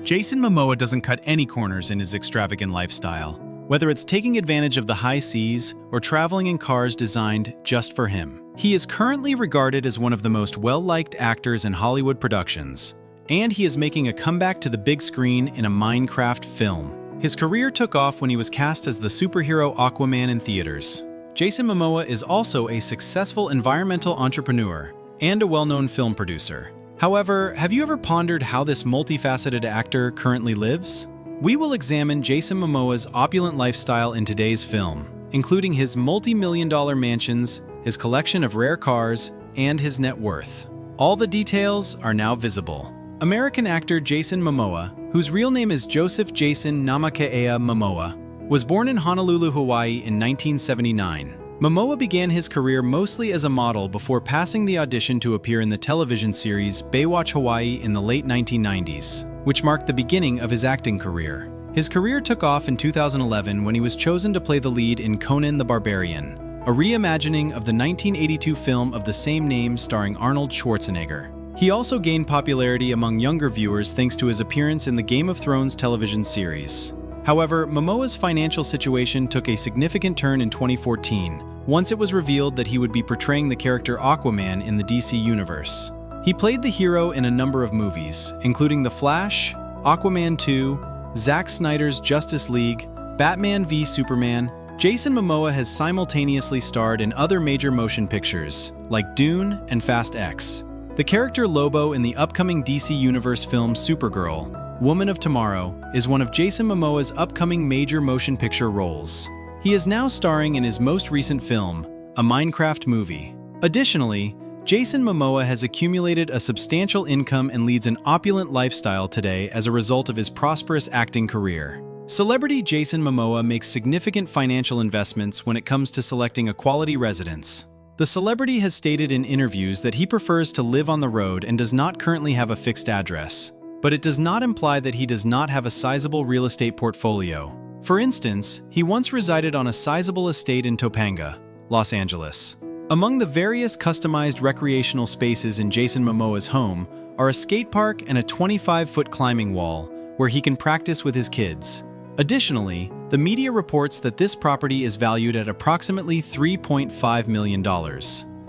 Jason Momoa doesn't cut any corners in his extravagant lifestyle, whether it's taking advantage of the high seas or traveling in cars designed just for him. He is currently regarded as one of the most well-liked actors in Hollywood productions, and he is making a comeback to the big screen in a Minecraft film. His career took off when he was cast as the superhero Aquaman in theaters. Jason Momoa is also a successful environmental entrepreneur and a well-known film producer. However, have you ever pondered how this multifaceted actor currently lives? We will examine Jason Momoa's opulent lifestyle in today's film, including his multi-million-dollar mansions, his collection of rare cars, and his net worth. All the details are now visible. American actor Jason Momoa, whose real name is Joseph Jason Namakea Momoa, was born in Honolulu, Hawaii in 1979. Momoa began his career mostly as a model before passing the audition to appear in the television series Baywatch Hawaii in the late 1990s, which marked the beginning of his acting career. His career took off in 2011 when he was chosen to play the lead in Conan the Barbarian, a reimagining of the 1982 film of the same name starring Arnold Schwarzenegger. He also gained popularity among younger viewers thanks to his appearance in the Game of Thrones television series. However, Momoa's financial situation took a significant turn in 2014, once it was revealed that he would be portraying the character Aquaman in the DC universe. He played the hero in a number of movies, including The Flash, Aquaman 2, Zack Snyder's Justice League, Batman v Superman. Jason Momoa has simultaneously starred in other major motion pictures, like Dune and Fast X. The character Lobo in the upcoming DC Universe film Supergirl, Woman of Tomorrow, is one of Jason Momoa's upcoming major motion picture roles. He is now starring in his most recent film, a Minecraft movie. Additionally, Jason Momoa has accumulated a substantial income and leads an opulent lifestyle today as a result of his prosperous acting career. Celebrity Jason Momoa makes significant financial investments when it comes to selecting a quality residence. The celebrity has stated in interviews that he prefers to live on the road and does not currently have a fixed address, but it does not imply that he does not have a sizable real estate portfolio. For instance, he once resided on a sizable estate in Topanga, Los Angeles. Among the various customized recreational spaces in Jason Momoa's home are a skate park and a 25-foot climbing wall where he can practice with his kids. Additionally, the media reports that this property is valued at approximately $3.5 million.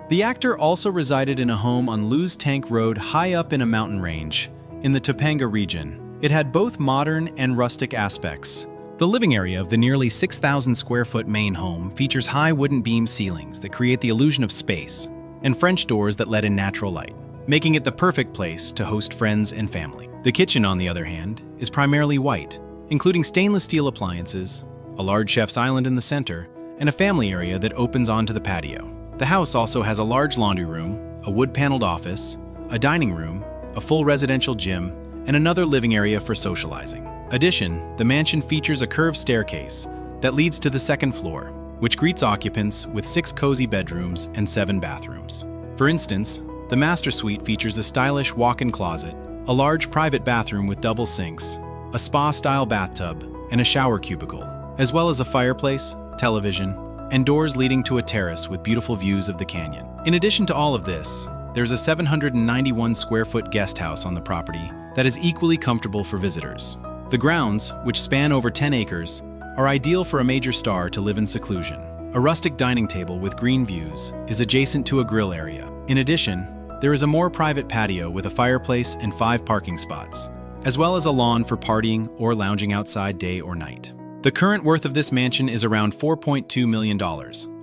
The actor also resided in a home on Lewes Tank Road high up in a mountain range, in the Topanga region. It had both modern and rustic aspects. The living area of the nearly 6,000 square foot main home features high wooden beam ceilings that create the illusion of space, and French doors that let in natural light, making it the perfect place to host friends and family. The kitchen, on the other hand, is primarily white, including stainless steel appliances, a large chef's island in the center, and a family area that opens onto the patio. The house also has a large laundry room, a wood-paneled office, a dining room, a full residential gym, and another living area for socializing. In addition, the mansion features a curved staircase that leads to the second floor, which greets occupants with 6 cozy bedrooms and 7 bathrooms. For instance, the master suite features a stylish walk-in closet, a large private bathroom with double sinks, a spa-style bathtub, and a shower cubicle, as well as a fireplace, television, and doors leading to a terrace with beautiful views of the canyon. In addition to all of this, there's a 791 square foot guest house on the property that is equally comfortable for visitors. The grounds, which span over 10 acres, are ideal for a major star to live in seclusion. A rustic dining table with green views is adjacent to a grill area. In addition, there is a more private patio with a fireplace and 5 parking spots, as well as a lawn for partying or lounging outside day or night. The current worth of this mansion is around $4.2 million,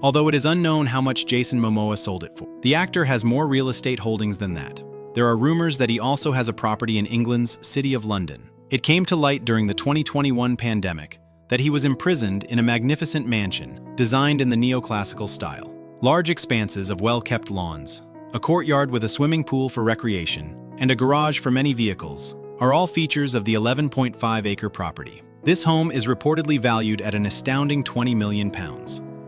although it is unknown how much Jason Momoa sold it for. The actor has more real estate holdings than that. There are rumors that he also has a property in England's City of London. It came to light during the 2021 pandemic that he was imprisoned in a magnificent mansion designed in the neoclassical style. Large expanses of well-kept lawns, a courtyard with a swimming pool for recreation, and a garage for many vehicles are all features of the 11.5-acre property. This home is reportedly valued at an astounding £20 million.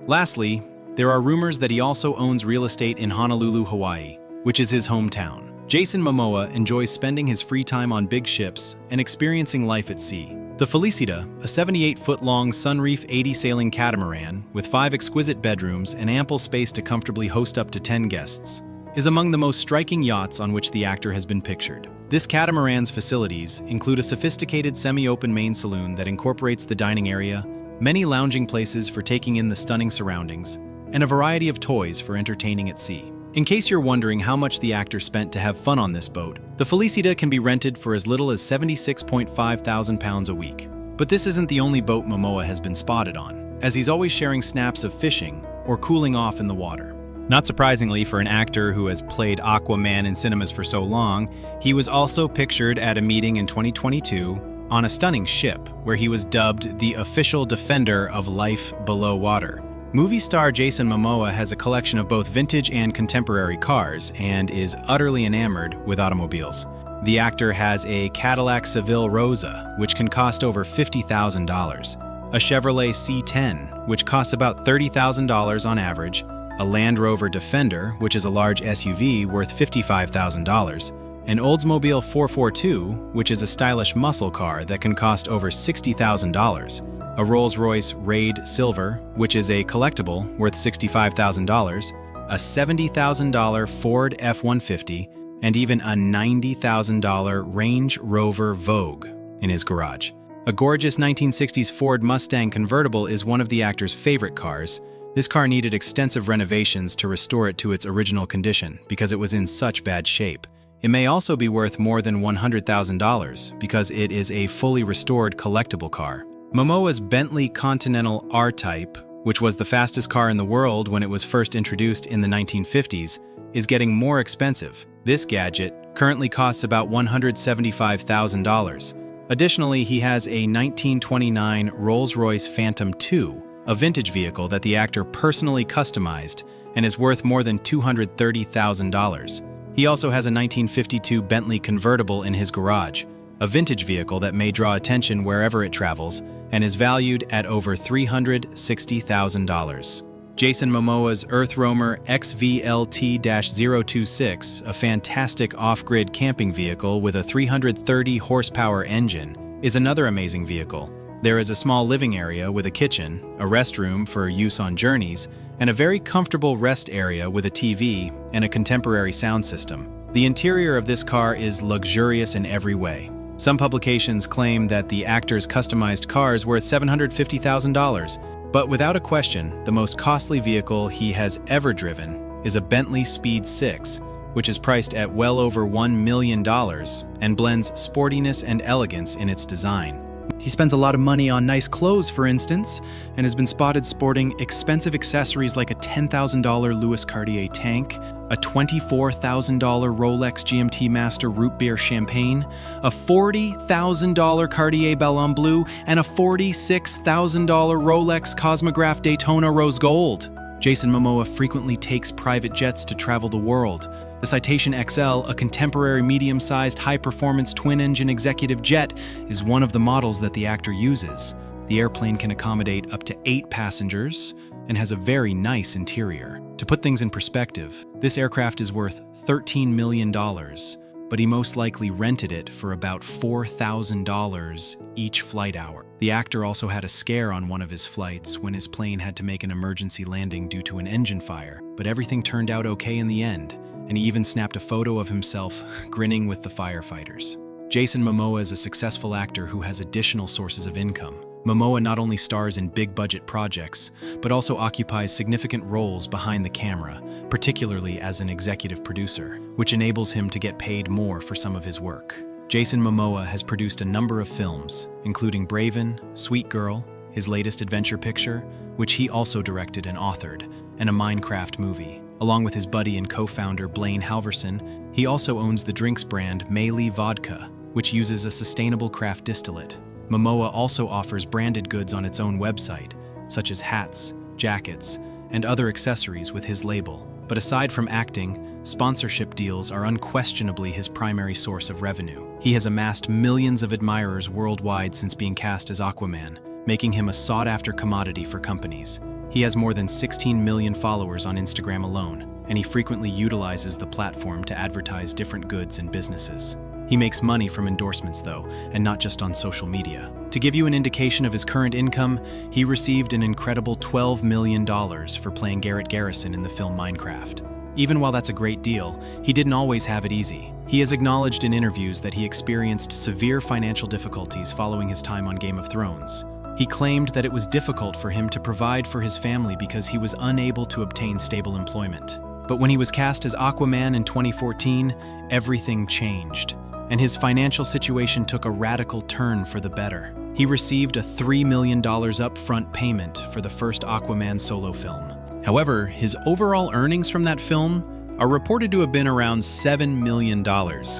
Lastly, there are rumors that he also owns real estate in Honolulu, Hawaii, which is his hometown. Jason Momoa enjoys spending his free time on big ships and experiencing life at sea. The Felicita, a 78-foot-long Sunreef 80 sailing catamaran with 5 exquisite bedrooms and ample space to comfortably host up to 10 guests, is among the most striking yachts on which the actor has been pictured. This catamaran's facilities include a sophisticated semi-open main saloon that incorporates the dining area, many lounging places for taking in the stunning surroundings, and a variety of toys for entertaining at sea. In case you're wondering how much the actor spent to have fun on this boat, the Felicita can be rented for as little as £76,500 a week. But this isn't the only boat Momoa has been spotted on, as he's always sharing snaps of fishing or cooling off in the water. Not surprisingly, for an actor who has played Aquaman in cinemas for so long, he was also pictured at a meeting in 2022 on a stunning ship where he was dubbed the official defender of life below water. Movie star Jason Momoa has a collection of both vintage and contemporary cars and is utterly enamored with automobiles. The actor has a Cadillac Seville Rosa, which can cost over $50,000, a Chevrolet C10, which costs about $30,000 on average, a Land Rover Defender, which is a large SUV worth $55,000, an Oldsmobile 442, which is a stylish muscle car that can cost over $60,000, a Rolls-Royce Raid Silver, which is a collectible worth $65,000, a $70,000 Ford F-150, and even a $90,000 Range Rover Vogue in his garage. A gorgeous 1960s Ford Mustang convertible is one of the actor's favorite cars. This car needed extensive renovations to restore it to its original condition because it was in such bad shape. It may also be worth more than $100,000 because it is a fully restored collectible car. Momoa's Bentley Continental R-Type, which was the fastest car in the world when it was first introduced in the 1950s, is getting more expensive. This gadget currently costs about $175,000. Additionally, he has a 1929 Rolls-Royce Phantom II, a vintage vehicle that the actor personally customized and is worth more than $230,000. He also has a 1952 Bentley convertible in his garage, a vintage vehicle that may draw attention wherever it travels and is valued at over $360,000. Jason Momoa's Earth Roamer XVLT-026, a fantastic off-grid camping vehicle with a 330 horsepower engine, is another amazing vehicle. There is a small living area with a kitchen, a restroom for use on journeys, and a very comfortable rest area with a TV and a contemporary sound system. The interior of this car is luxurious in every way. Some publications claim that the actor's customized car is worth $750,000, but without a question, the most costly vehicle he has ever driven is a Bentley Speed 6, which is priced at well over $1 million and blends sportiness and elegance in its design. He spends a lot of money on nice clothes, for instance, and has been spotted sporting expensive accessories like a $10,000 Louis Cartier tank, a $24,000 Rolex GMT Master Root Beer Champagne, a $40,000 Cartier Ballon Bleu, and a $46,000 Rolex Cosmograph Daytona Rose Gold. Jason Momoa frequently takes private jets to travel the world. The Citation XL, a contemporary medium-sized high-performance twin-engine executive jet, is one of the models that the actor uses. The airplane can accommodate up to 8 passengers and has a very nice interior. To put things in perspective, this aircraft is worth $13 million, but he most likely rented it for about $4,000 each flight hour. The actor also had a scare on one of his flights when his plane had to make an emergency landing due to an engine fire, but everything turned out okay in the end, and he even snapped a photo of himself grinning with the firefighters. Jason Momoa is a successful actor who has additional sources of income. Momoa not only stars in big-budget projects, but also occupies significant roles behind the camera, particularly as an executive producer, which enables him to get paid more for some of his work. Jason Momoa has produced a number of films, including Braven, Sweet Girl, his latest adventure picture, which he also directed and authored, and a Minecraft movie. Along with his buddy and co-founder Blaine Halverson, he also owns the drinks brand Meili Vodka, which uses a sustainable craft distillate. Momoa also offers branded goods on its own website, such as hats, jackets, and other accessories with his label. But aside from acting, sponsorship deals are unquestionably his primary source of revenue. He has amassed millions of admirers worldwide since being cast as Aquaman, making him a sought-after commodity for companies. He has more than 16 million followers on Instagram alone, and he frequently utilizes the platform to advertise different goods and businesses. He makes money from endorsements though, and not just on social media. To give you an indication of his current income, he received an incredible $12 million for playing Garrett Garrison in the film Minecraft. Even while that's a great deal, he didn't always have it easy. He has acknowledged in interviews that he experienced severe financial difficulties following his time on Game of Thrones. He claimed that it was difficult for him to provide for his family because he was unable to obtain stable employment. But when he was cast as Aquaman in 2014, everything changed, and his financial situation took a radical turn for the better. He received a $3 million upfront payment for the first Aquaman solo film. However, his overall earnings from that film are reported to have been around $7 million,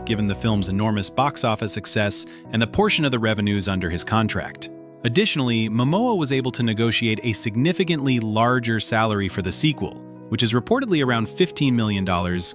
given the film's enormous box office success and the portion of the revenues under his contract. Additionally, Momoa was able to negotiate a significantly larger salary for the sequel, which is reportedly around $15 million,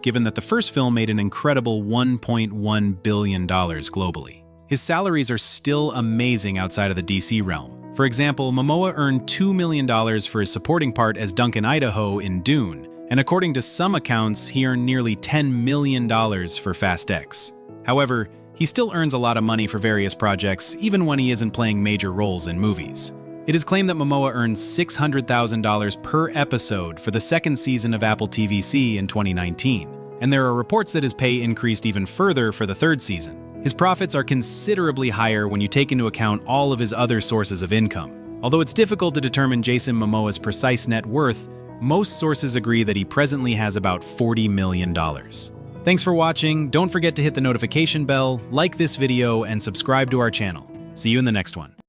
given that the first film made an incredible $1.1 billion globally. His salaries are still amazing outside of the DC realm. For example, Momoa earned $2 million for his supporting part as Duncan Idaho in Dune, and according to some accounts, he earned nearly $10 million for Fast X. However, he still earns a lot of money for various projects, even when he isn't playing major roles in movies. It is claimed that Momoa earned $600,000 per episode for the second season of Apple TVC in 2019, and there are reports that his pay increased even further for the third season. His profits are considerably higher when you take into account all of his other sources of income. Although it's difficult to determine Jason Momoa's precise net worth, most sources agree that he presently has about $40 million. Thanks for watching. Don't forget to hit the notification bell, like this video, and subscribe to our channel. See you in the next one.